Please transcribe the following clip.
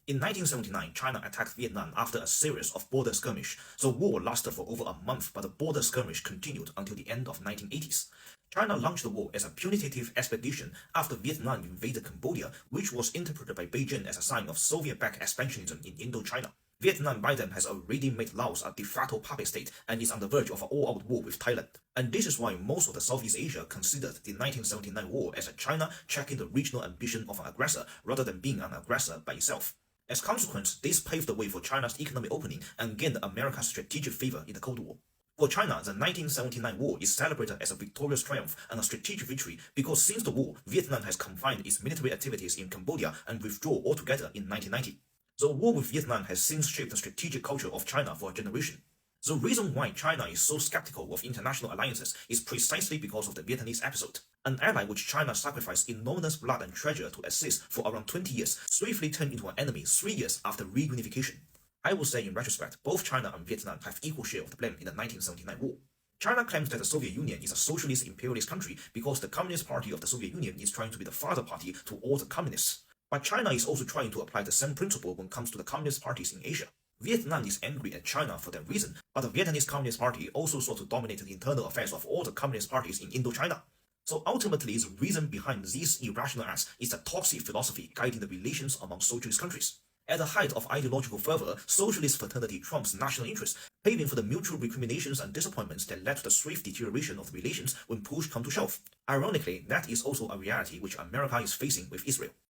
In 1979, China attacked Vietnam after a series of border skirmishes. The war lasted for over a month, but the border skirmish continued until the end of the 1980s. China launched the war as a punitive expedition after Vietnam invaded Cambodia, which was interpreted by Beijing as a sign of Soviet-backed expansionism in Indochina. Vietnam by then has already made Laos a de facto puppet state and is on the verge of an all-out war with Thailand. And this is why most of the Southeast Asia considered the 1979 war as a China checking the regional ambition of an aggressor rather than being an aggressor by itself. As a consequence, this paved the way for China's economic opening and gained America's strategic favor in the Cold War. For China, the 1979 war is celebrated as a victorious triumph and a strategic victory because since the war, Vietnam has confined its military activities in Cambodia and withdraw altogether in 1990. The war with Vietnam has since shaped the strategic culture of China for a generation. The reason why China is so skeptical of international alliances is precisely because of the Vietnamese episode. An ally which China sacrificed enormous blood and treasure to assist for around 20 years swiftly turned into an enemy 3 years after reunification. I would say in retrospect, both China and Vietnam have equal share of the blame in the 1979 war. China claims that the Soviet Union is a socialist imperialist country because the Communist Party of the Soviet Union is trying to be the father party to all the communists. But China is also trying to apply the same principle when it comes to the communist parties in Asia. Vietnam is angry at China for that reason, but the Vietnamese Communist Party also sought to dominate the internal affairs of all the communist parties in Indochina. So ultimately, the reason behind these irrational acts is the toxic philosophy guiding the relations among socialist countries. At the height of ideological fervor, socialist fraternity trumps national interest, paving for the mutual recriminations and disappointments that led to the swift deterioration of relations when push come to shove. Ironically, that is also a reality which America is facing with Israel.